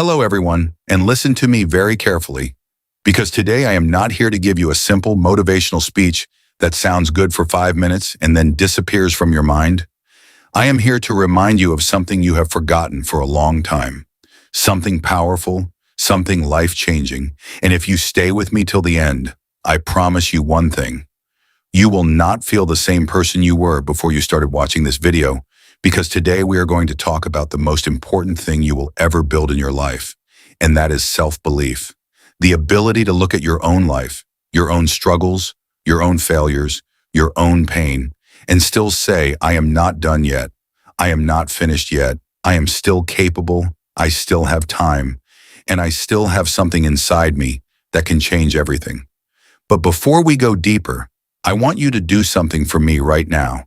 Hello, everyone, and listen to me very carefully, because today I am not here to give you a simple motivational speech that sounds good for 5 minutes and then disappears from your mind. I am here to remind you of something you have forgotten for a long time, something powerful, something life-changing, and if you stay with me till the end, I promise you one thing. You will not feel the same person you were before you started watching this video, because today we are going to talk about the most important thing you will ever build in your life, and that is self-belief. The ability to look at your own life, your own struggles, your own failures, your own pain, and still say, I am not done yet. I am not finished yet. I am still capable. I still have time, and I still have something inside me that can change everything. But before we go deeper, I want you to do something for me right now.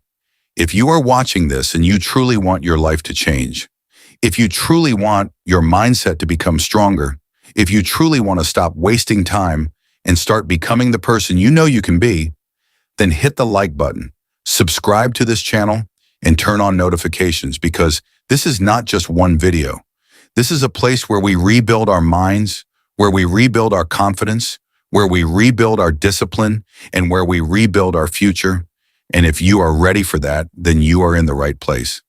If you are watching this and you truly want your life to change, if you truly want your mindset to become stronger, if you truly want to stop wasting time and start becoming the person you know you can be, then hit the like button, subscribe to this channel, and turn on notifications, because this is not just one video. This is a place where we rebuild our minds, where we rebuild our confidence, where we rebuild our discipline, and where we rebuild our future. And if you are ready for that, then you are in the right place.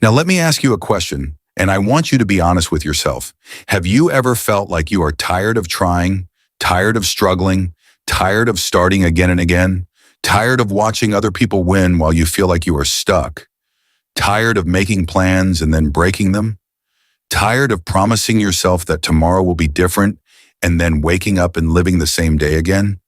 Now, let me ask you a question, and I want you to be honest with yourself. Have you ever felt like you are tired of trying, tired of struggling, tired of starting again and again, tired of watching other people win while you feel like you are stuck, tired of making plans and then breaking them, tired of promising yourself that tomorrow will be different and then waking up and living the same day again?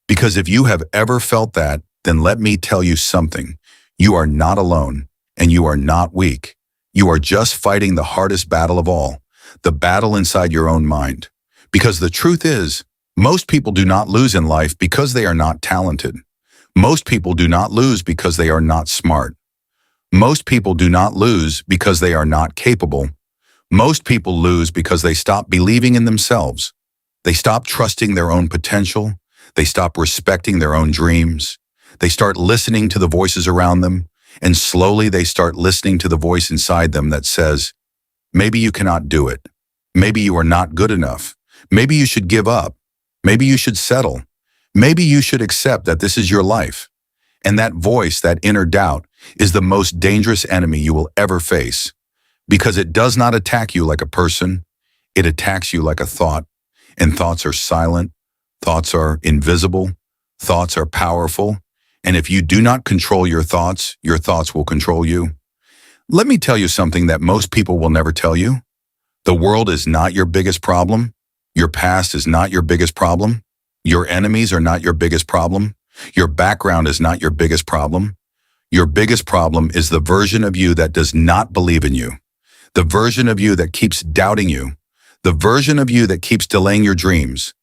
Because if you have ever felt that, then let me tell you something. You are not alone, and you are not weak. You are just fighting the hardest battle of all, the battle inside your own mind. Because the truth is, most people do not lose in life because they are not talented. Most people do not lose because they are not smart. Most people do not lose because they are not capable. Most people lose because they stop believing in themselves. They stop trusting their own potential. They stop respecting their own dreams. They start listening to the voices around them, and slowly they start listening to the voice inside them that says, maybe you cannot do it. Maybe you are not good enough. Maybe you should give up. Maybe you should settle. Maybe you should accept that this is your life. And that voice, that inner doubt, is the most dangerous enemy you will ever face, because it does not attack you like a person. It attacks you like a thought, and thoughts are silent. Thoughts are invisible. Thoughts are powerful. And if you do not control your thoughts will control you. Let me tell you something that most people will never tell you. The world is not your biggest problem. Your past is not your biggest problem. Your enemies are not your biggest problem. Your background is not your biggest problem. Your biggest problem is the version of you that does not believe in you. The version of you that keeps doubting you. The version of you that keeps delaying your dreams.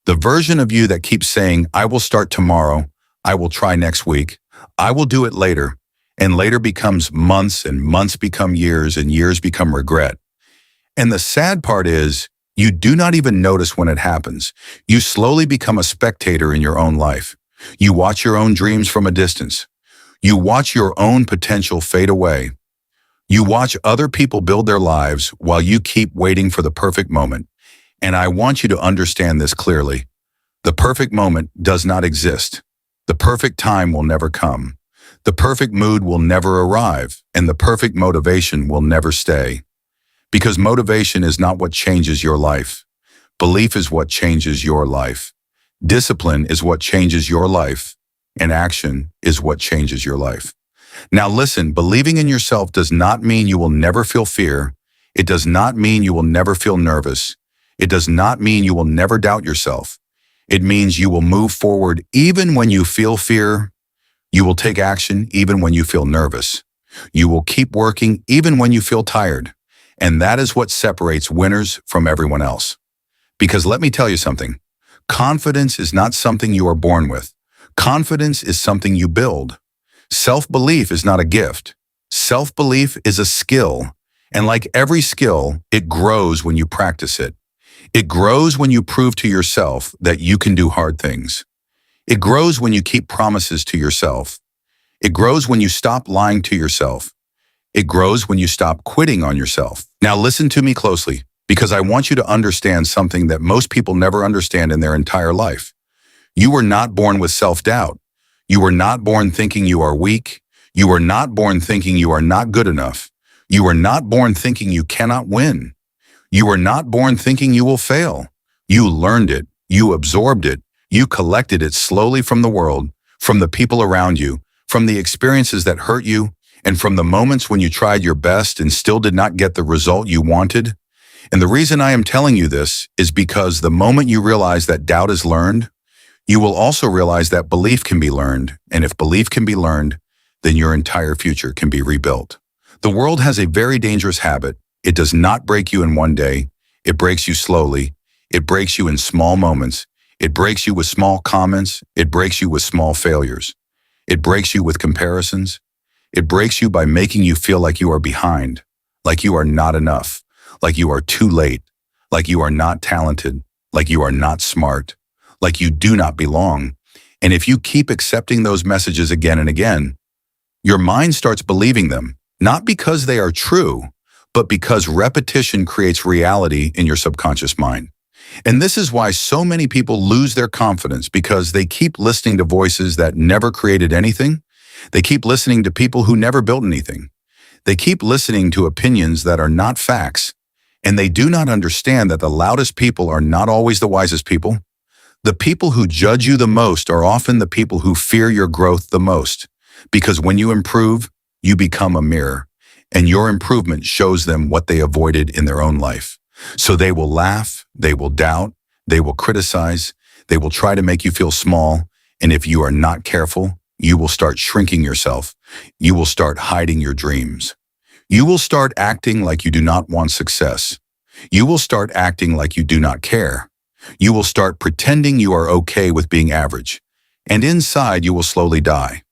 The version of you that keeps saying, I will start tomorrow. I will try next week. I will do it later. And later becomes months, and months become years, and years become regret. And the sad part is, you do not even notice when it happens. You slowly become a spectator in your own life. You watch your own dreams from a distance. You watch your own potential fade away. You watch other people build their lives while you keep waiting for the perfect moment. And I want you to understand this clearly. The perfect moment does not exist. The perfect time will never come. The perfect mood will never arrive, and the perfect motivation will never stay. Because motivation is not what changes your life. Belief is what changes your life. Discipline is what changes your life, and action is what changes your life. Now listen, believing in yourself does not mean you will never feel fear. It does not mean you will never feel nervous. It does not mean you will never doubt yourself. It means you will move forward even when you feel fear. You will take action even when you feel nervous. You will keep working even when you feel tired. And that is what separates winners from everyone else. Because let me tell you something. Confidence is not something you are born with. Confidence is something you build. Self-belief is not a gift. Self-belief is a skill. And like every skill, it grows when you practice it. It grows when you prove to yourself that you can do hard things. It grows when you keep promises to yourself. It grows when you stop lying to yourself. It grows when you stop quitting on yourself. Now listen to me closely, because I want you to understand something that most people never understand in their entire life. You were not born with self-doubt. You were not born thinking you are weak. You were not born thinking you are not good enough. You were not born thinking you cannot win. You were not born thinking you will fail. You learned it. You absorbed it. You collected it slowly from the world, from the people around you, from the experiences that hurt you, and from the moments when you tried your best and still did not get the result you wanted. And the reason I am telling you this is because the moment you realize that doubt is learned, you will also realize that belief can be learned. And if belief can be learned, then your entire future can be rebuilt. The world has a very dangerous habit. It does not break you in one day. It breaks you slowly. It breaks you in small moments. It breaks you with small comments. It breaks you with small failures. It breaks you with comparisons. It breaks you by making you feel like you are behind, like you are not enough, like you are too late, like you are not talented, like you are not smart, like you do not belong. And if you keep accepting those messages again and again, your mind starts believing them, not because they are true, but because repetition creates reality in your subconscious mind. And this is why so many people lose their confidence, because they keep listening to voices that never created anything. They keep listening to people who never built anything. They keep listening to opinions that are not facts. And they do not understand that the loudest people are not always the wisest people. The people who judge you the most are often the people who fear your growth the most. Because when you improve, you become a mirror. And your improvement shows them what they avoided in their own life. So they will laugh, they will doubt, they will criticize, they will try to make you feel small. And if you are not careful, you will start shrinking yourself. You will start hiding your dreams. You will start acting like you do not want success. You will start acting like you do not care. You will start pretending you are okay with being average. And inside you will slowly die.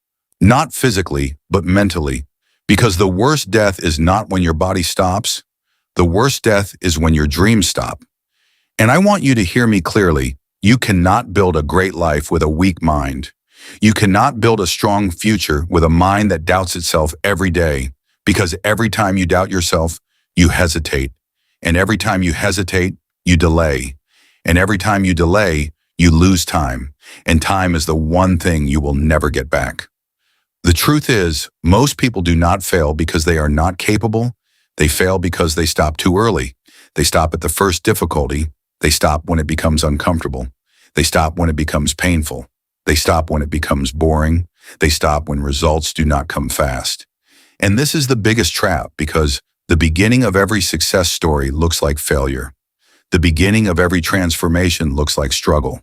Not physically, but mentally. Because the worst death is not when your body stops. The worst death is when your dreams stop. And I want you to hear me clearly. You cannot build a great life with a weak mind. You cannot build a strong future with a mind that doubts itself every day. Because every time you doubt yourself, you hesitate. And every time you hesitate, you delay. And every time you delay, you lose time. And time is the one thing you will never get back. The truth is, most people do not fail because they are not capable. They fail because they stop too early. They stop at the first difficulty. They stop when it becomes uncomfortable. They stop when it becomes painful. They stop when it becomes boring. They stop when results do not come fast. And this is the biggest trap, because the beginning of every success story looks like failure. The beginning of every transformation looks like struggle.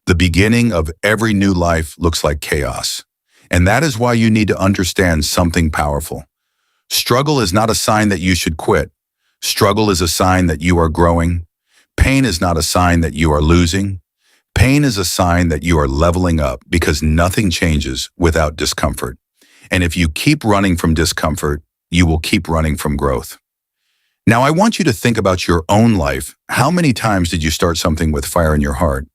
The beginning of every new life looks like chaos. And that is why you need to understand something powerful. Struggle is not a sign that you should quit. Struggle is a sign that you are growing. Pain is not a sign that you are losing. Pain is a sign that you are leveling up, because nothing changes without discomfort. And if you keep running from discomfort, you will keep running from growth. Now, I want you to think about your own life. How many times did you start something with fire in your heart?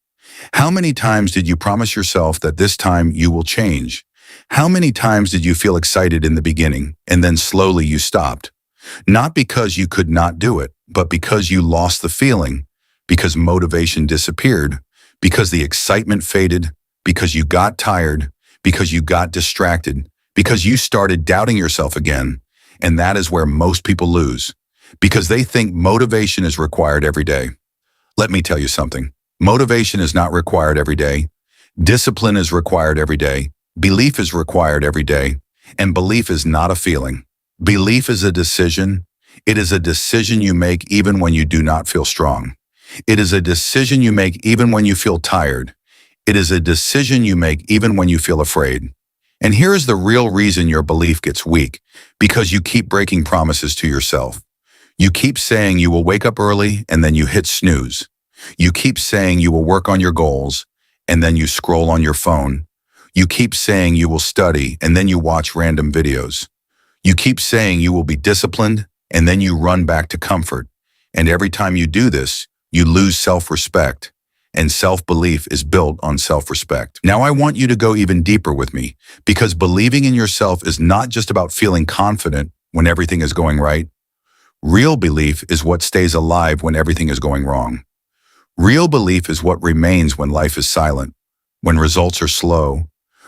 How many times did you promise yourself that this time you will change? How many times did you feel excited in the beginning and then slowly you stopped? Not because you could not do it, but because you lost the feeling, because motivation disappeared, because the excitement faded, because you got tired, because you got distracted, because you started doubting yourself again. And that is where most people lose, because they think motivation is required every day. Let me tell you something. Motivation is not required every day. Discipline is required every day. Belief is required every day. And belief is not a feeling. Belief is a decision. It is a decision you make even when you do not feel strong. It is a decision you make even when you feel tired. It is a decision you make even when you feel afraid. And here is the real reason your belief gets weak, because you keep breaking promises to yourself. You keep saying you will wake up early and then you hit snooze. You keep saying you will work on your goals and then you scroll on your phone. You keep saying you will study and then you watch random videos. You keep saying you will be disciplined and then you run back to comfort. And every time you do this, you lose self-respect. And self-belief is built on self-respect. Now I want you to go even deeper with me, because believing in yourself is not just about feeling confident when everything is going right. Real belief is what stays alive when everything is going wrong. Real belief is what remains when life is silent, when results are slow,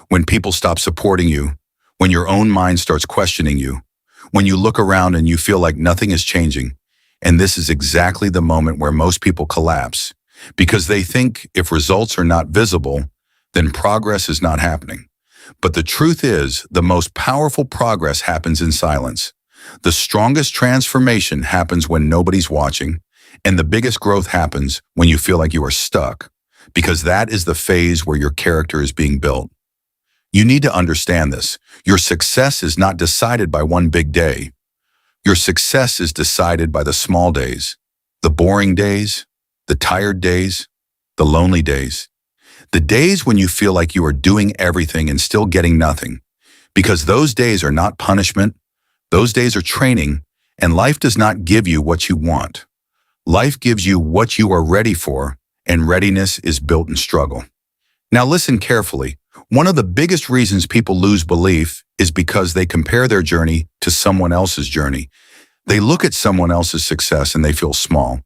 when people stop supporting you, when your own mind starts questioning you, when you look around and you feel like nothing is changing. And this is exactly the moment where most people collapse, because they think if results are not visible, then progress is not happening. But the truth is, the most powerful progress happens in silence. The strongest transformation happens when nobody's watching, and the biggest growth happens when you feel like you are stuck, because that is the phase where your character is being built. You need to understand this. Your success is not decided by one big day. Your success is decided by the small days, the boring days, the tired days, the lonely days, the days when you feel like you are doing everything and still getting nothing, because those days are not punishment, those days are training, and life does not give you what you want. Life gives you what you are ready for, and readiness is built in struggle. Now listen carefully. One of the biggest reasons people lose belief is because they compare their journey to someone else's journey. They look at someone else's success and they feel small.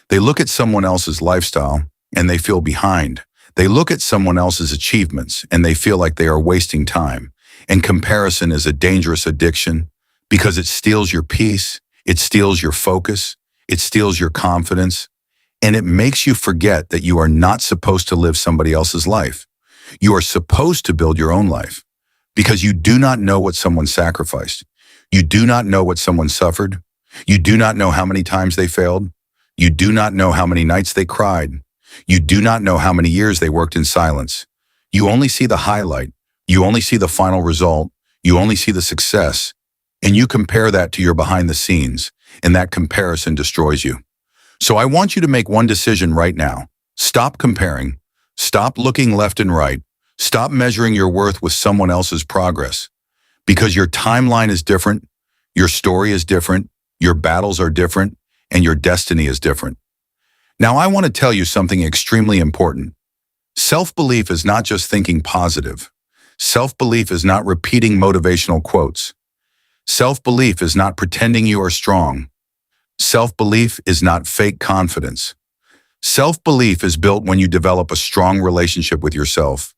They look at someone else's lifestyle and they feel behind. They look at someone else's achievements and they feel like they are wasting time. And comparison is a dangerous addiction because it steals your peace, it steals your focus, it steals your confidence, and it makes you forget that you are not supposed to live somebody else's life. You are supposed to build your own life because you do not know what someone sacrificed. You do not know what someone suffered. You do not know how many times they failed. You do not know how many nights they cried. You do not know how many years they worked in silence. You only see the highlight. You only see the final result. You only see the success. And you compare that to your behind the scenes, and that comparison destroys you. So I want you to make one decision right now. Stop comparing. Stop looking left and right. Stop measuring your worth with someone else's progress. Because your timeline is different, your story is different, your battles are different, and your destiny is different. Now I want to tell you something extremely important. Self-belief is not just thinking positive. Self-belief is not repeating motivational quotes. Self-belief is not pretending you are strong. Self-belief is not fake confidence. Self-belief is built when you develop a strong relationship with yourself,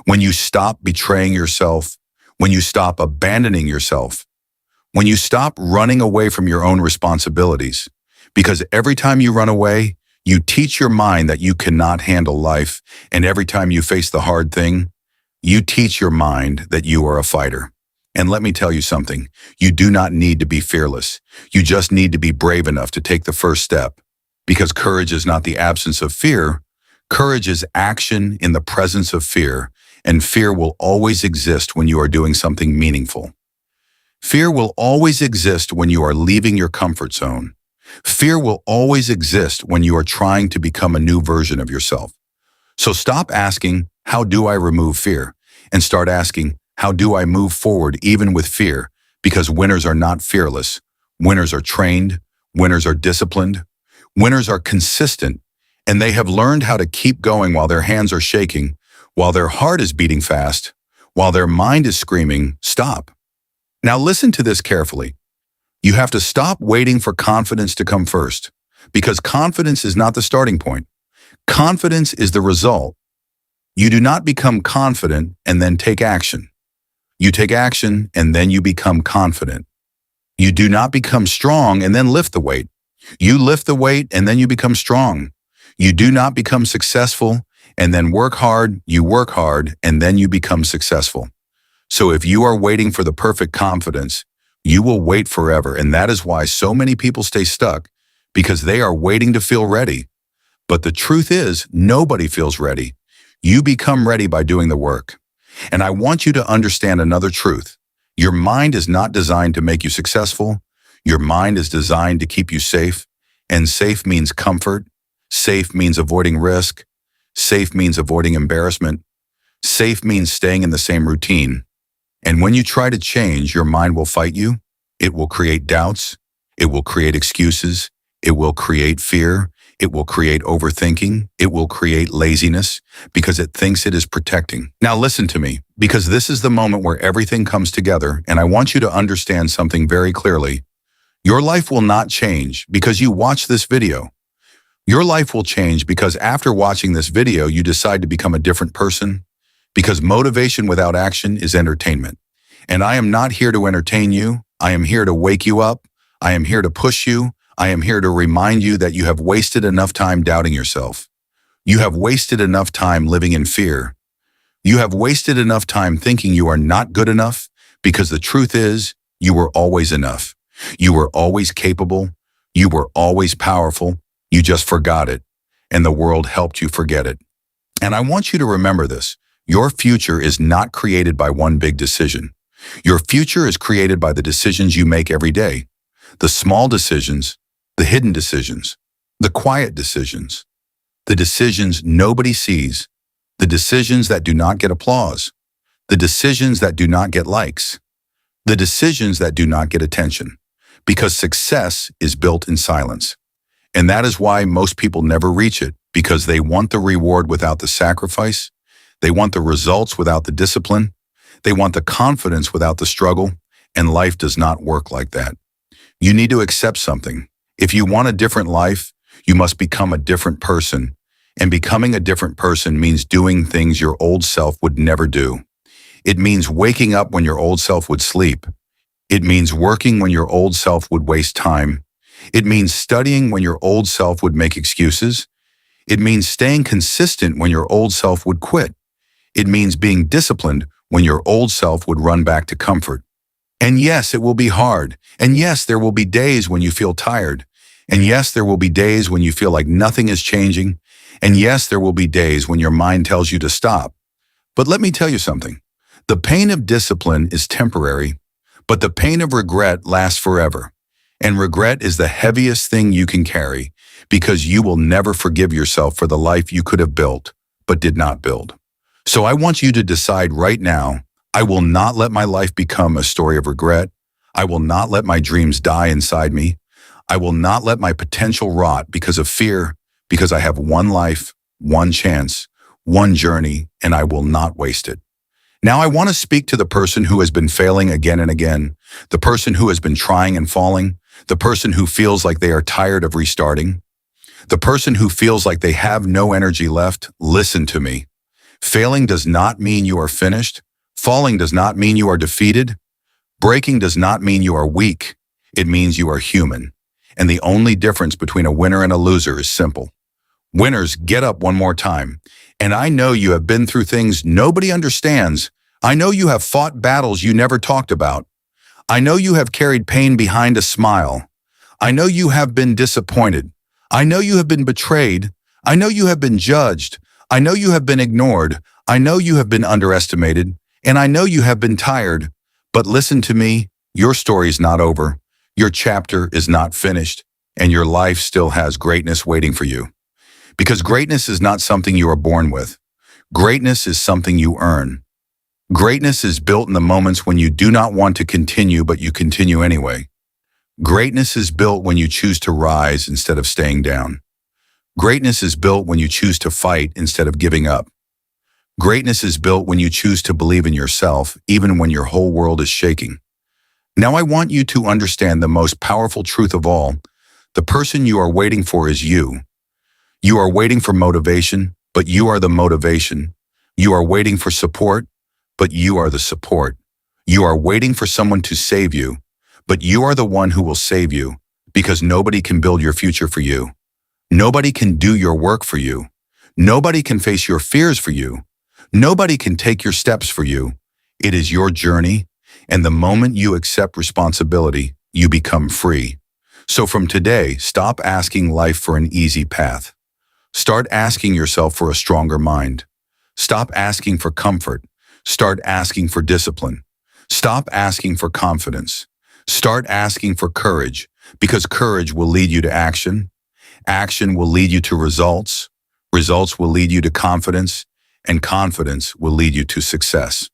when you stop betraying yourself, when you stop abandoning yourself, when you stop running away from your own responsibilities. Because every time you run away, you teach your mind that you cannot handle life, and every time you face the hard thing, you teach your mind that you are a fighter. And let me tell you something, you do not need to be fearless. You just need to be brave enough to take the first step. Because courage is not the absence of fear. Courage is action in the presence of fear, and fear will always exist when you are doing something meaningful. Fear will always exist when you are leaving your comfort zone. Fear will always exist when you are trying to become a new version of yourself. So stop asking, how do I remove fear? And start asking, how do I move forward even with fear? Because winners are not fearless. Winners are trained. Winners are disciplined. Winners are consistent, and they have learned how to keep going while their hands are shaking, while their heart is beating fast, while their mind is screaming, stop. Now listen to this carefully. You have to stop waiting for confidence to come first, because confidence is not the starting point. Confidence is the result. You do not become confident and then take action. You take action and then you become confident. You do not become strong and then lift the weight. You lift the weight and then you become strong. You do not become successful and then work hard. You work hard and then you become successful. So if you are waiting for the perfect confidence, you will wait forever. And that is why so many people stay stuck, because they are waiting to feel ready. But the truth is, nobody feels ready. You become ready by doing the work. And I want you to understand another truth. Your mind is not designed to make you successful. Your mind is designed to keep you safe, and safe means comfort. Safe means avoiding risk. Safe means avoiding embarrassment. Safe means staying in the same routine. And when you try to change, your mind will fight you. It will create doubts. It will create excuses. It will create fear. It will create overthinking. It will create laziness because it thinks it is protecting. Now listen to me, because this is the moment where everything comes together, and I want you to understand something very clearly. Your life will not change because you watch this video. Your life will change because after watching this video, you decide to become a different person, because motivation without action is entertainment. And I am not here to entertain you. I am here to wake you up. I am here to push you. I am here to remind you that you have wasted enough time doubting yourself. You have wasted enough time living in fear. You have wasted enough time thinking you are not good enough, because the truth is, you were always enough. You were always capable. You were always powerful. You just forgot it, and the world helped you forget it. And I want you to remember this. Your future is not created by one big decision. Your future is created by the decisions you make every day. The small decisions, the hidden decisions, the quiet decisions, the decisions nobody sees, the decisions that do not get applause, the decisions that do not get likes, the decisions that do not get attention, because success is built in silence. And that is why most people never reach it, because they want the reward without the sacrifice. They want the results without the discipline. They want the confidence without the struggle, and life does not work like that. You need to accept something. If you want a different life, you must become a different person. And becoming a different person means doing things your old self would never do. It means waking up when your old self would sleep. It means working when your old self would waste time. It means studying when your old self would make excuses. It means staying consistent when your old self would quit. It means being disciplined when your old self would run back to comfort. And yes, it will be hard. And yes, there will be days when you feel tired. And yes, there will be days when you feel like nothing is changing. And yes, there will be days when your mind tells you to stop. But let me tell you something. The pain of discipline is temporary, but the pain of regret lasts forever. And regret is the heaviest thing you can carry, because you will never forgive yourself for the life you could have built, but did not build. So I want you to decide right now, I will not let my life become a story of regret. I will not let my dreams die inside me. I will not let my potential rot because of fear, because I have one life, one chance, one journey, and I will not waste it. Now I want to speak to the person who has been failing again and again, the person who has been trying and falling, the person who feels like they are tired of restarting, the person who feels like they have no energy left. Listen to me. Failing does not mean you are finished. Falling does not mean you are defeated. Breaking does not mean you are weak. It means you are human. And the only difference between a winner and a loser is simple. Winners get up one more time. And I know you have been through things nobody understands. I know you have fought battles you never talked about. I know you have carried pain behind a smile. I know you have been disappointed. I know you have been betrayed. I know you have been judged. I know you have been ignored. I know you have been underestimated. And I know you have been tired. But listen to me, your story is not over. Your chapter is not finished. And your life still has greatness waiting for you. Because greatness is not something you are born with. Greatness is something you earn. Greatness is built in the moments when you do not want to continue, but you continue anyway. Greatness is built when you choose to rise instead of staying down. Greatness is built when you choose to fight instead of giving up. Greatness is built when you choose to believe in yourself, even when your whole world is shaking. Now I want you to understand the most powerful truth of all. The person you are waiting for is you. You are waiting for motivation, but you are the motivation. You are waiting for support, but you are the support. You are waiting for someone to save you, but you are the one who will save you, because nobody can build your future for you. Nobody can do your work for you. Nobody can face your fears for you. Nobody can take your steps for you. It is your journey, and the moment you accept responsibility, you become free. So from today, stop asking life for an easy path. Start asking yourself for a stronger mind. Stop asking for comfort. Start asking for discipline. Stop asking for confidence. Start asking for courage, because courage will lead you to action. Action will lead you to results. Results will lead you to confidence, and confidence will lead you to success.